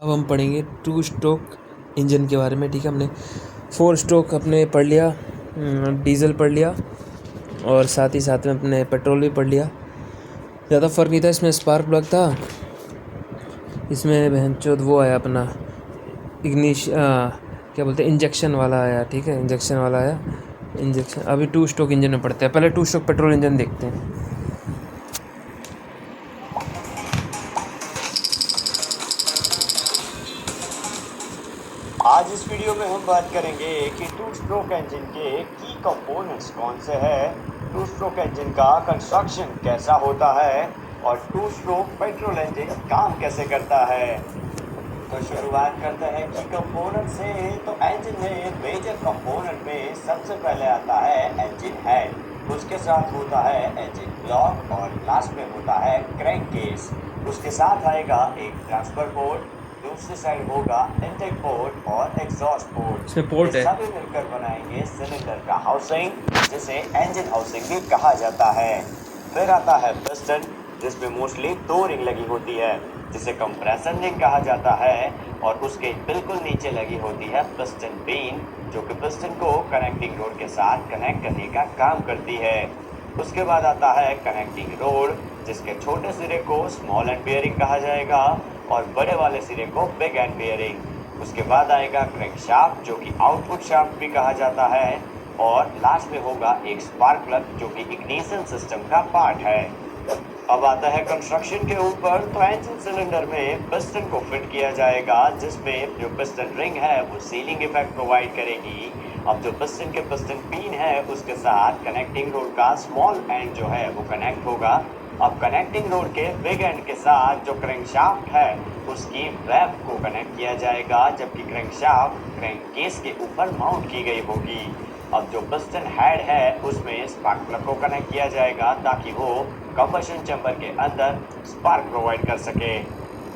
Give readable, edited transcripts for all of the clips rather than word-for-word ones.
अब हम पढ़ेंगे टू स्ट्रोक इंजन के बारे में। ठीक है, हमने 4 स्ट्रोक अपने पढ़ लिया, डीजल पढ़ लिया और साथ ही साथ में अपने पेट्रोल भी पढ़ लिया। ज़्यादा फ़र्क नहीं था, इसमें स्पार्क प्लग था, इसमें बहनचोद वो आया अपना क्या बोलते हैं, इंजेक्शन वाला आया। ठीक है, इंजेक्शन वाला आया, इंजेक्शन। अभी टू स्ट्रोक इंजन में पढ़ते हैं। पहले टू स्ट्रोक पेट्रोल इंजन देखते हैं। आज इस वीडियो में हम बात करेंगे कि टू स्ट्रोक इंजन के की कंपोनेंट्स कौन से हैं, टू स्ट्रोक इंजन का कंस्ट्रक्शन कैसा होता है और टू स्ट्रोक पेट्रोल इंजन काम कैसे करता है। तो शुरुआत करते हैं की कंपोनेंट से। तो इंजन में मेजर कंपोनेंट में सबसे पहले आता है इंजन हेड, उसके साथ होता है इंजन ब्लॉक और लास्ट में होता है क्रैंक केस। उसके साथ आएगा एक ट्रांसफर पोर्ट, दूसरी साइड होगा इनटेक पोर्ट और एग्जॉस्ट पोर्ट। इसमें पोर्ट है, सभी मिलकर बनाएंगे सिलेंडर का हाउसिंग, जिसे इंजन हाउसिंग भी कहा जाता है। फिर आता है पिस्टन, जिसमें मोस्टली 2 रिंग लगी होती है, जिसे कंप्रेसर रिंग कहा जाता है, और उसके बिल्कुल नीचे लगी होती है पिस्टन बीन, जो कि पिस्टन को कनेक्टिंग रोड के साथ कनेक्ट करने का काम करती है। उसके बाद आता है कनेक्टिंग रोड, जिसके छोटे सिरे को स्मॉल एंड बेयरिंग कहा जाएगा और बड़े वाले सिरे को बिग एंड बेयरिंग। उसके बाद आएगा क्रैंक शाफ्ट, जो कि आउटपुट शाफ्ट भी कहा जाता है, और लास्ट में होगा एक स्पार्क प्लग, जो कि इग्निशन सिस्टम का पार्ट है। अब आता है कंस्ट्रक्शन के ऊपर। तो इंजन सिलेंडर में पिस्टन को फिट किया जाएगा, जिसमें जो पिस्टन रिंग है वो सीलिंग इफेक्ट प्रोवाइड करेगी। अब जो पिस्टन के पिस्टन पिन है उसके साथ कनेक्टिंग रोड का स्मॉल एंड जो है वो कनेक्ट होगा। अब कनेक्टिंग रोड के बिग एंड के साथ जो क्रैंकशाफ्ट है उसकी वेब को कनेक्ट किया जाएगा, जबकि क्रैंकशाफ्ट क्रैंक केस के ऊपर माउंट की गई होगी। अब जो पिस्टन हेड है उसमें स्पार्क प्लग को कनेक्ट किया जाएगा, ताकि वो कंबशन चैम्बर के अंदर स्पार्क प्रोवाइड कर सके।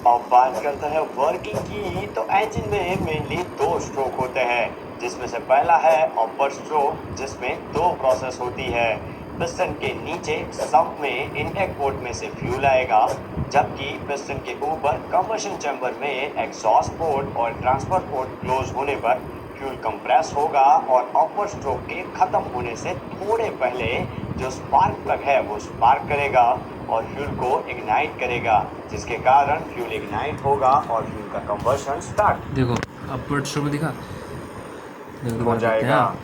अब बात करते हैं वर्किंग की। तो इंजन में मेनली 2 स्ट्रोक होते हैं, जिसमें से पहला है अपर स्ट्रोक, जिसमें 2 प्रोसेस होती है। पिस्टन के नीचे सम्प में इनटेक पोर्ट में से फ्यूल आएगा, जबकि पिस्टन के ऊपर कंबशन चैम्बर में एग्जॉस्ट पोर्ट और ट्रांसफर पोर्ट क्लोज होने पर फ्यूल कंप्रेस होगा, और अपर स्ट्रोक के खत्म होने से थोड़े पहले जो स्पार्क प्लग है वो स्पार्क करेगा और फ्यूल को इग्नाइट करेगा, जिसके कारण फ्यूल इग्नाइट होगा और फ्यूल का कंबशन स्टार्ट देखो अपवर्ड स्ट्रोक दिखा, देखो हो जाएगा। हाँ।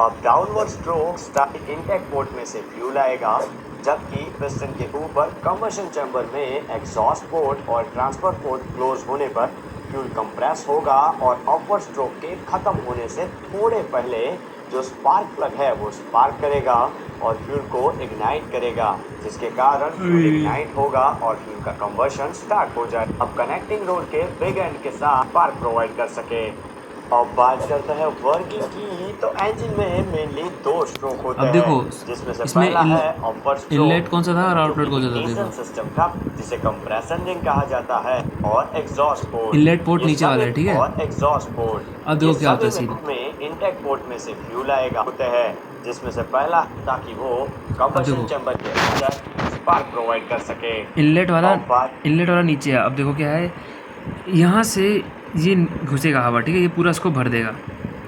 अब downward stroke start intake port में से फ्यूल आएगा, जबकि पिस्टन के ऊपर कंबशन चैम्बर में एग्जॉस्ट पोर्ट और ट्रांसफर पोर्ट क्लोज होने पर फ्यूल कंप्रेस होगा, और अपवर्ड स्ट्रोक के खत्म होने से थोड़े पहले जो स्पार्क प्लग है वो स्पार्क करेगा और फ्यूल को इग्नाइट करेगा, जिसके कारण फ्यूल इग्नाइट होगा और फ्यूल का कंबशन स्टार्ट हो जाए। अब कनेक्टिंग रोड के बिग एंड के साथ स्पार्क प्रोवाइड कर सके। अब बात करते हैं वर्किंग की। तो इंजन में मेनली 2 स्ट्रोक होते अब देखो हैं, जिसमें से इसमें पहला है अपर स्ट्रोक, इनलेट कौन सा था और आउटलेट कौन सा था। देखो सिस्टम का, जिसे कंप्रेसर रिंग कहा जाता है, और एग्जॉस्ट पोर्ट, इनलेट पोर्ट नीचे वाला है, ठीक है। और एग्जॉस्ट पोर्ट। अब देखो क्या होता है सीन। में इनटेक पोर्ट में से फ्यूल आएगा होते हैं, जिसमें से पहला, ताकि वो कंबशन चैम्बर के अंदर स्पार्क प्रोवाइड कर सके। इनलेट वाला नीचे है। अब देखो क्या है, यहाँ से ये घुसेगा हवा, ठीक है, ये पूरा इसको भर देगा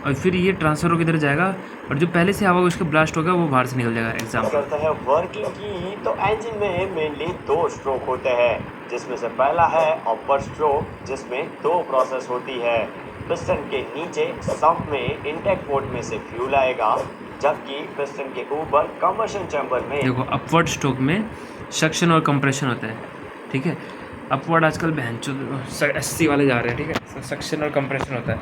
और फिर ये ट्रांसफर होकर इधर जाएगा, और जो पहले से हवा उसके ब्लास्ट होगा वो बाहर से निकल जाएगा। एग्जाम्पल करते हैं वर्किंग की। तो इंजन में मेनली 2 स्ट्रोक होते हैं, जिसमें से पहला है अपर स्ट्रोक, जिसमें 2 प्रोसेस होती है। पिस्टन के नीचे सम्प में इनटेक पोर्ट में से फ्यूल आएगा, जबकि पिस्टन के ऊपर कंबशन चैम्बर में देखो अपवर्ड स्ट्रोक में सक्शन और कंप्रेशन होता है, ठीक है। अपवर्ड आजकल भैंचो 80 वाले जा रहे हैं, ठीक है, सक्शन और कंप्रेशन होता है।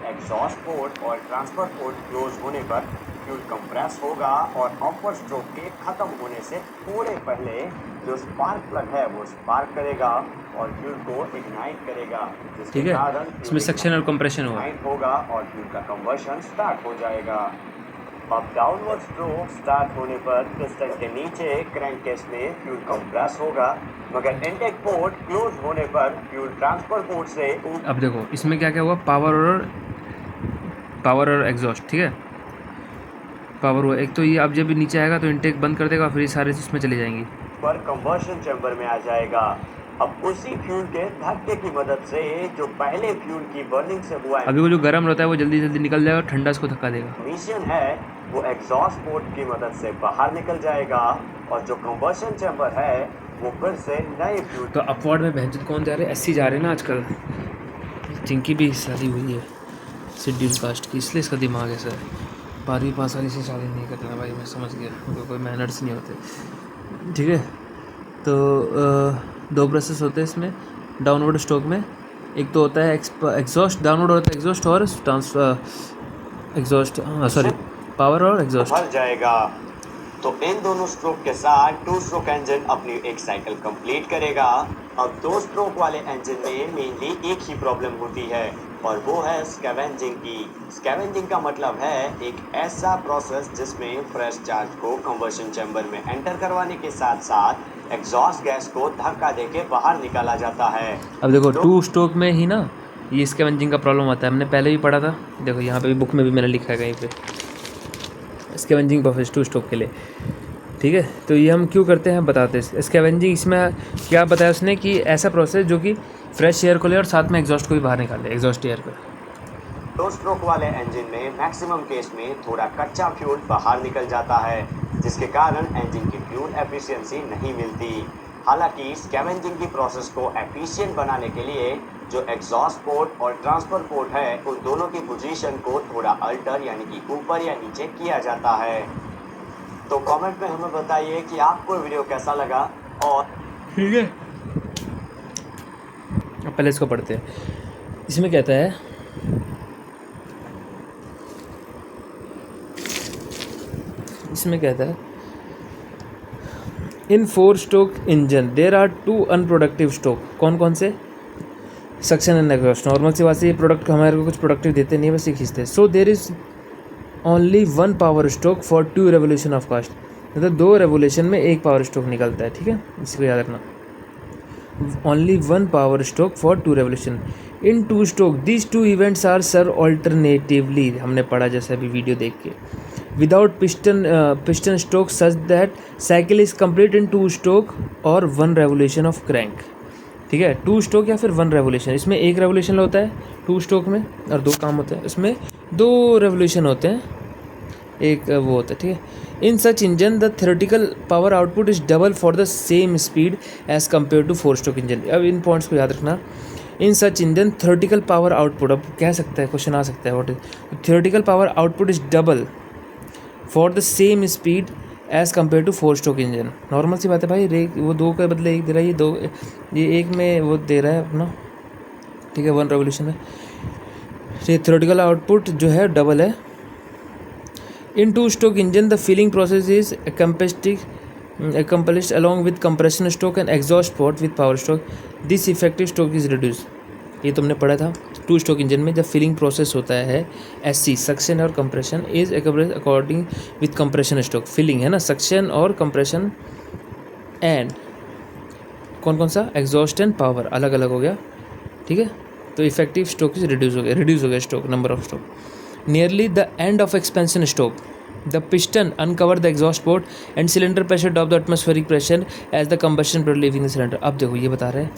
एग्जॉस्ट पोर्ट और ट्रांसफर पोर्ट क्लोज होने पर फ्यूल कंप्रेस होगा, और अपवर्ड स्ट्रोक के खत्म होने से थोड़े पहले जो स्पार्क प्लग है वो स्पार्क करेगा और फ्यूल को इग्नाइट करेगा, जिसके ठीक है, कारण इसमें सक्शन और कंप्रेशन होगा और फ्यूल का कंबशन स्टार्ट हो जाएगा। अब डाउनवर्ड स्ट्रोक स्टार्ट होने पर पिस्टन के नीचे क्रैंक केस में फ्यूल कंप्रेस होगा, मगर इनटेक पोर्ट क्लोज होने पर फ्यूल ट्रांसफर पोर्ट से। अब देखो इसमें क्या क्या हुआ, पावर और एग्जॉस्ट, ठीक है। पावर हुआ एक, तो ये अब जब नीचे आएगा तो इनटेक बंद कर देगा, फिर ये सारे इसमें चले जाएंगी। पर कंबशन चैम्बर में आ जाएगा। अब उसी फ्यूल के धक्के की मदद से जो पहले फ्यूल की बर्निंग से हुआ अभी वो जो गर्म रहता है वो जल्दी जल्दी निकल जाएगा और ठंडा इसको धक्का देगा। मिशन है वो एग्जॉस्ट पोर्ट की मदद से बाहर निकल जाएगा और जो कंबशन चैम्बर है वो फिर से नए फ्यूल। तो अपवर्ड में भैंस कौन जा रहे हैं, एससी जा रहे हैं ना आजकल। चिंकी भी शादी हुई है शेड्यूल कास्ट की, इसलिए इसका दिमाग ऐसा है। 12वीं पास वाली से शादी नहीं करते ना भाई, मैं समझ गया, उनको कोई मैनर्स नहीं होते। ठीक है, तो दो प्रोसेस होते हैं इसमें डाउनवर्ड स्ट्रोक में। एक तो होता है एग्जॉस्ट, डाउनवर्ड होता है एग्जॉस्ट और एग्जॉस्ट सॉरी पावर और एग्जॉस्ट भर जाएगा। तो इन दोनों स्ट्रोक के साथ 2 स्ट्रोक इंजन अपनी एक साइकिल कंप्लीट करेगा। अब 2 स्ट्रोक वाले इंजन में मेनली एक ही प्रॉब्लम होती है और वो है स्कैवेंजिंग की। स्कैवेंजिंग का मतलब है एक ऐसा प्रोसेस जिसमें फ्रेश चार्ज को कंबशन चैम्बर में एंटर करवाने के साथ साथ एग्जॉस्ट गैस को धक्का देके बाहर निकाला जाता है। अब देखो 2 स्ट्रोक में ही ना ये स्कैवेंजिंग का प्रॉब्लम आता है, हमने पहले भी पढ़ा था। देखो यहाँ पे भी बुक में भी मैंने लिखा है कहीं पे स्कैवेंजिंग प्रोसेस 2 स्ट्रोक के लिए। ठीक है, तो ये हम क्यों करते हैं बताते हैं। स्कैवेंजिंग इसमें क्या बताया उसने कि ऐसा प्रोसेस जो कि फ्रेश एयर को ले और साथ में एग्जॉस्ट को भी बाहर निकाले, एग्जॉस्ट एयर को। 2 स्ट्रोक वाले इंजन में मैक्सिमम केस में थोड़ा कच्चा फ्यूल बाहर निकल जाता है जिसके कारण इंजन की फ्यूल एफिशिएंसी नहीं मिलती। हालांकि स्कैवेंजिंग की प्रोसेस को एफिशिएंट बनाने के लिए जो एग्जॉस्ट पोर्ट और ट्रांसफर पोर्ट है उन दोनों की पोजीशन को थोड़ा अल्टर यानी कि ऊपर या नीचे किया जाता है। तो कमेंट में हमें बताइए कि आपको वीडियो कैसा लगा। और ठीक है, अब पहले इसको पढ़ते हैं। इसमें कहता है in 4 stroke engine there are 2 unproductive stroke. कौन कौन से? Suction and exhaust. नॉर्मल सी बात से ये प्रोडक्ट हमारे को कुछ प्रोडक्टिव देते नहीं है, बस ये खींचते हैं। So there is only 1 power stroke for 2 revolution of caste. मतलब 2 रेवोल्यूशन में 1 पावर स्ट्रोक निकलता है। ठीक है, इसको याद रखना। Only 1 power stroke for 2 revolution in 2 stroke. These 2 events are serve alternatively. हमने पढ़ा जैसे अभी वीडियो देख के। Without piston stroke such that cycle is complete in 2 stroke और 1 रेवोल्यूशन ऑफ क्रैंक। ठीक है, 2 स्ट्रोक या फिर 1 रेवोल्यूशन। इसमें 1 रेवोल्यूशन होता है 2 स्ट्रोक में और 2 काम होते हैं। इसमें 2 रेवोल्यूशन होते हैं, एक वो होता है। ठीक है, in such engine the theoretical power output is double for the same speed as compare to 4 stroke engine. अब इन पॉइंट्स को याद रखना। In such engine theoretical power output, अब कह सकता है क्वेश्चन आ सकता है, what is theoretical power output is double for the same speed as compare to 4 stroke engine. Normal सी बात है भाई, वो 2 के बदले 1 दे रहा है, ये 1 में वो दे रहा है अपना। ठीक है, 1 रेवोल्यूशन है। ये थ्योरेटिकल आउटपुट जो है डबल है। In 2 stroke engine the filling process is accomplished along with compression stroke and exhaust port with power stroke. This effective stroke is reduced. ये तुमने पढ़ा था 2 स्ट्रोक इंजन में जब फिलिंग प्रोसेस होता है एससी सक्शन और compression is according with compression stroke. Filling है ना, सक्शन और कंप्रेशन एंड कौन कौन सा एग्जॉस्ट एंड पावर अलग अलग हो गया। ठीक है, तो इफेक्टिव स्ट्रोक इज रिड्यूस हो गया stroke number of stroke. Nearly the end of expansion stroke the piston uncover the exhaust port and cylinder pressure drop the atmospheric pressure as the combustion product leaving the cylinder. अब देखो ये बता रहे हैं,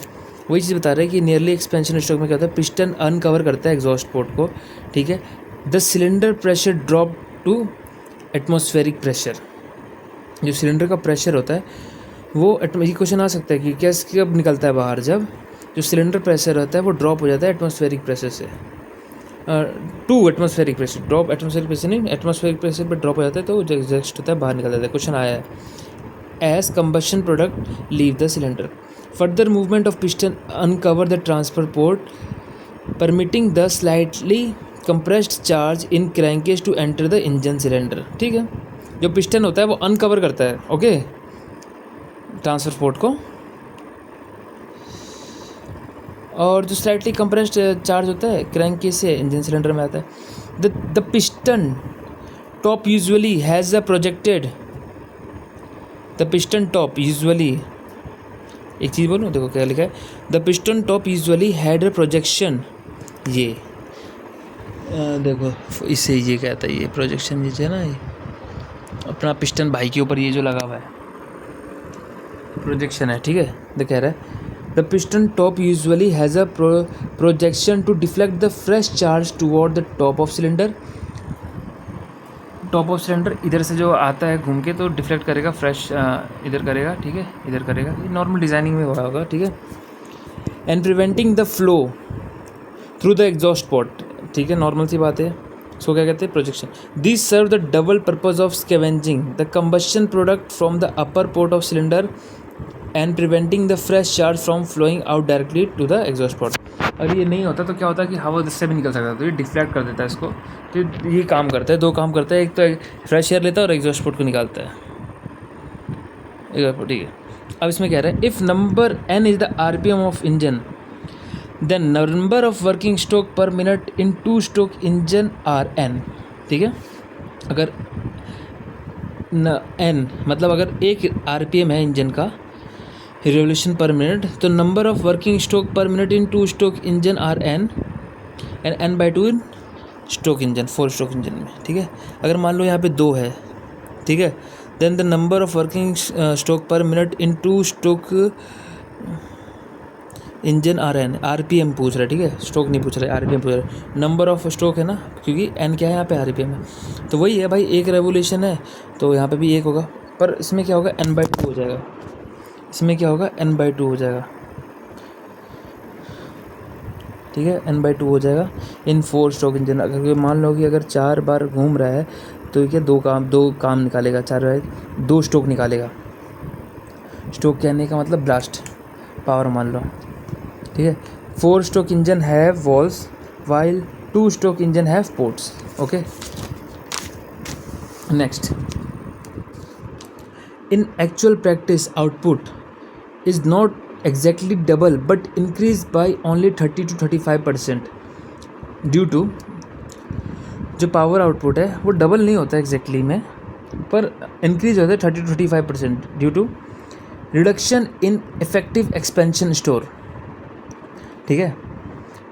वही चीज़ बता रहे हैं कि नियरली एक्सपेंशन स्ट्रोक में क्या होता है, पिस्टन अनकवर करता है एग्जॉस्ट पोर्ट को। ठीक है, the cylinder pressure drop to atmospheric pressure. जो सिलेंडर का प्रेशर होता है वो ये क्वेश्चन आ सकता है कि कैसे कब निकलता है बाहर, जब जो सिलेंडर प्रेशर होता है वो ड्रॉप हो जाता है एटमॉस्फेरिक प्रेशर से to atmospheric pressure. Drop atmospheric pressure नहीं, एटमॉस्फेरिक प्रेशर पर ड्रॉप हो जाता है तो एग्जॉस्ट होता है, बाहर निकल जाता है। क्वेश्चन आया है as combustion product leave the cylinder. Further movement of piston uncover the transfer port permitting the slightly compressed charge in crankcase to enter the engine cylinder. ठीक है, जो पिस्टन होता है वो अनकवर करता है ओके ट्रांसफर पोर्ट को, और जो स्लाइटली कंप्रेस्ड चार्ज होता है क्रैंकेज से इंजन सिलेंडर में आता है। The piston top usually has a projected the piston top usually, एक चीज़ बोलूँ देखो क्या लिखा है, the piston top usually had a projection. ये देखो इससे ये कहता है, ये प्रोजेक्शन ये है ना, ये अपना पिस्टन भाई के ऊपर ये जो लगा हुआ है प्रोजेक्शन है, ठीक है। द कह रहा है the piston top usually has a projection to deflect the fresh charge toward the top of cylinder. Top of cylinder इधर से जो आता है घूम के तो डिफ्लेक्ट करेगा फ्रेश इधर करेगा, ठीक है, इधर करेगा। ये नॉर्मल डिज़ाइनिंग में हुआ होगा, ठीक है। And preventing the flow through the exhaust port, ठीक है, नॉर्मल सी बात है। इसको क्या कहते हैं? Projection. This serve the double purpose of scavenging the combustion product from the upper port of cylinder and preventing the fresh charge from flowing out directly to the exhaust port. अगर ये नहीं होता तो क्या होता है कि हवा इससे भी निकल सकता है, तो ये डिफ्लेक्ट कर देता है इसको। तो ये काम करता है, दो काम करता है, एक तो फ्रेश एयर लेता है और एग्जॉस्ट पोर्ट को निकालता है, ठीक है। अब इसमें कह रहा है if number n is the RPM of engine then number of working stroke per minute in two stroke engine are n, ठीक है। अगर n मतलब अगर 1 RPM है इंजन का, रिवोल्यूशन पर मिनट, तो number of working stroke per minute in two stroke engine are n and n/2 in stroke engine, 4 stroke engine में, ठीक है। अगर मान लो यहाँ पे 2 है, ठीक है, then the number of working stroke per minute in two stroke engine are n, RPM पूछ रहा है, ठीक है, स्ट्रोक नहीं पूछ रहा है, RPM पूछ रहा है। नंबर ऑफ स्ट्रोक है ना, क्योंकि n क्या है यहाँ पे, RPM है, तो वही है भाई, 1 रेवोल्यूशन है तो यहाँ पे भी 1 होगा, पर इसमें क्या होगा, n/2 हो जाएगा। इसमें क्या होगा, n/2 हो जाएगा, ठीक है, n/2 हो जाएगा इन 4 स्ट्रोक इंजन। अगर मान लो कि अगर 4 बार घूम रहा है तो क्या दो काम निकालेगा, 4 बार 2 स्ट्रोक निकालेगा। स्ट्रोक कहने का मतलब ब्लास्ट पावर मान लो, ठीक है। 4 stroke engine have valves while 2 stroke engine have ports, okay. Next, in actual practice output is not exactly double but increased by only 30 to 35% due to, जो पावर आउटपुट है वो double नहीं होता exactly में, पर इंक्रीज होता है 30 to 35% due to reduction in effective expansion stroke, ठीक है।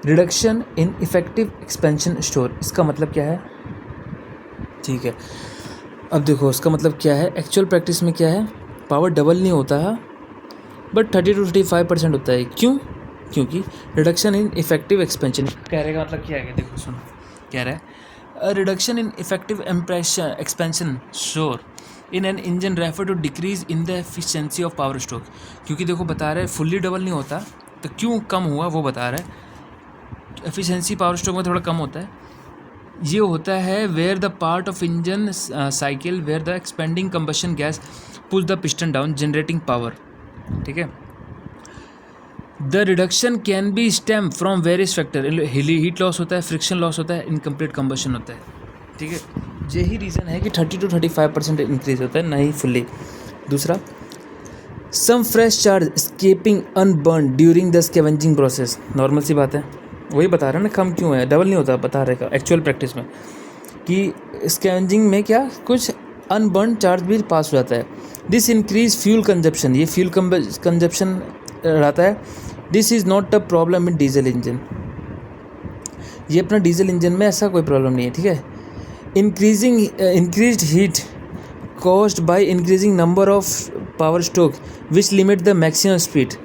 Reduction in effective expansion stroke, इसका मतलब क्या है, ठीक है। अब देखो इसका मतलब क्या है, एक्चुअल प्रैक्टिस में क्या है, पावर डबल नहीं होता है बट 30 to 35% होता है। क्यों? क्योंकि रिडक्शन इन इफेक्टिव एक्सपेंशन, कहने का मतलब क्या है, देखो सुनो, कह रहा है reduction in effective expansion stroke in an engine refer to decrease in the efficiency of power stroke. क्योंकि देखो बता रहा है फुल्ली डबल नहीं होता, तो क्यों कम हुआ वो बता रहा है। एफिशिएंसी पावर स्ट्रोक में थोड़ा कम होता है, ये होता है where the part of engine cycle where the expanding combustion gas push the piston down generating power, ठीक है। The reduction can be stem from various factor, heat loss होता है, फ्रिक्शन लॉस होता है, इनकम्प्लीट कंबशन होता है, ठीक है। यही रीज़न है कि 30 to 35% इंक्रीज होता है, नहीं फुल्ली। दूसरा, some fresh charge escaping unburned during the scavenging process, normal सी बात है, वही बता रहा है ना, कम क्यों है, डबल नहीं होता, बता रहेगा एक्चुअल प्रैक्टिस में कि स्कैवेंजिंग में क्या कुछ अनबर्न चार्ज भी पास हो जाता है। दिस इंक्रीज फ्यूल कंजप्शन, ये फ्यूल कंजप्शन रहता है। This is not a problem in diesel engine, ये अपना डीजल इंजन में ऐसा कोई प्रॉब्लम नहीं है, ठीक है। Increased heat caused by increasing number of power stroke which limit the maximum speed.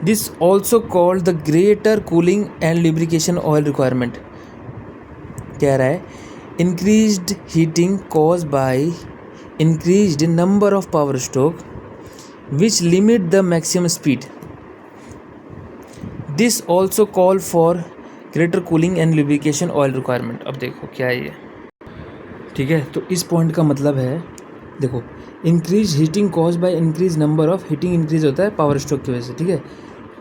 This also called the greater cooling and lubrication oil requirement. कह रहा है increased heating caused by increased number of power stroke which limit the maximum speed. This also call for greater cooling and lubrication oil requirement. अब देखो क्या है ये, ठीक है। तो इस पॉइंट का मतलब है, देखो, increase heating cause by increase number of, heating increase होता है पावर स्ट्रोक की वजह से, ठीक है,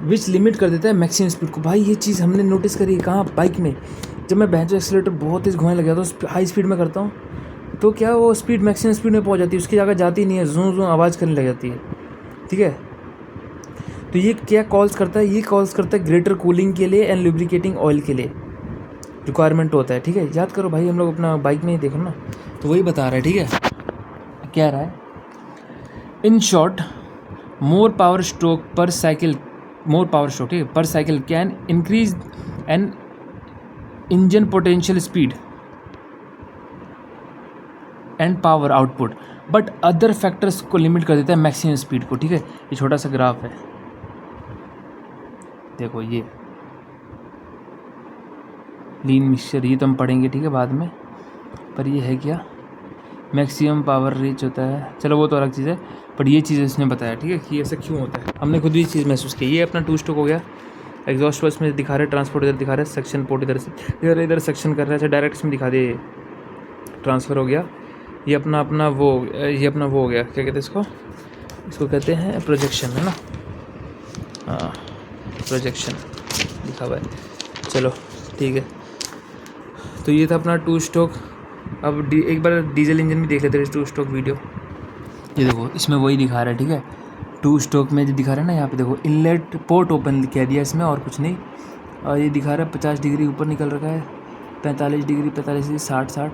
विच लिमिट कर देता है मैक्सिमम स्पीड को। भाई ये चीज़ हमने नोटिस करी है कहाँ, बाइक में। जब मैं बेंच एक्सीलरेटर बहुत तेज़ घुमाने लग जाता हूँ, हाई स्पीड में करता हूँ, तो क्या वो स्पीड मैक्सिमम स्पीड में पहुँच जाती है, उसकी जगह जाती नहीं है, जूं जूं आवाज़ करने लग जाती है, ठीक है। तो ये क्या कॉल्स करता है, ये कॉल्स करता है ग्रेटर कूलिंग के लिए एंड लुब्रिकेटिंग ऑयल के लिए रिक्वायरमेंट होता है, ठीक है। याद करो भाई, हम लोग अपना बाइक में ही देखो ना, तो वही बता रहा है, ठीक है। क्या रहा है, in short more power stroke per cycle, more power stroke, ठीक है, per cycle can increase an engine potential speed and power output but other factors को लिमिट कर देता है मैक्सिमम स्पीड को, ठीक है। ये छोटा सा ग्राफ है, देखो ये लीन मिक्सचर, ये तो हम पढ़ेंगे ठीक है बाद में, पर ये है क्या मैक्सिमम पावर रीच होता है, चलो वो तो अलग चीज़ है, पर ये चीज़ इसने बताया ठीक है कि ऐसा क्यों होता है। हमने खुद भी चीज़ महसूस की। ये अपना 2 स्ट्रोक हो गया, एग्जॉस्ट बस में दिखा रहे हैं, ट्रांसपोर्ट इधर दिखा रहे हैं, सक्शन पोर्ट इधर से इधर सक्शन कर रहा है, अच्छा डायरेक्ट में दिखा दे, ट्रांसफ़र हो गया। ये अपना वो हो गया, क्या कहते हैं इसको कहते हैं प्रोजेक्शन, है ना, हाँ प्रोजेक्शन लिखा हुआ है, चलो ठीक है। तो ये था अपना 2 स्ट्रोक। अब एक बार डीजल इंजन भी देख लेते हैं 2 स्ट्रोक वीडियो। ये देखो इसमें वही दिखा रहा है ठीक है, 2 स्ट्रोक में जो दिखा रहा है ना, यहाँ पे देखो इनलेट पोर्ट ओपन कह दिया इसमें और कुछ नहीं, और ये दिखा रहा है 50 डिग्री ऊपर निकल रखा है, 45 डिग्री 60,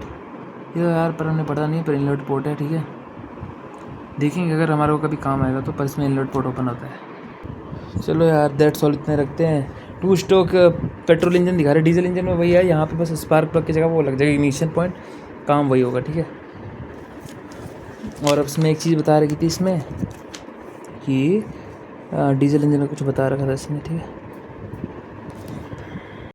ये यार पर हमने पता नहीं, पर इनलेट पोर्ट है ठीक है, देखेंगे अगर हमारे को कभी काम आएगा तो, पर इसमें इनलेट पोर्ट ओपन होता है। चलो यार दैट्स ऑल, इतने रखते हैं। 2 स्ट्रोक पेट्रोल इंजन दिखा रहे हैं, डीजल इंजन में वही है, यहाँ पे बस स्पार्क प्लग की जगह वो लग जाएगा इग्निशन पॉइंट, काम वही होगा ठीक है। और अब इसमें एक चीज़ बता रही थी इसमें कि डीजल इंजन में कुछ बता रखा था इसमें ठीक है।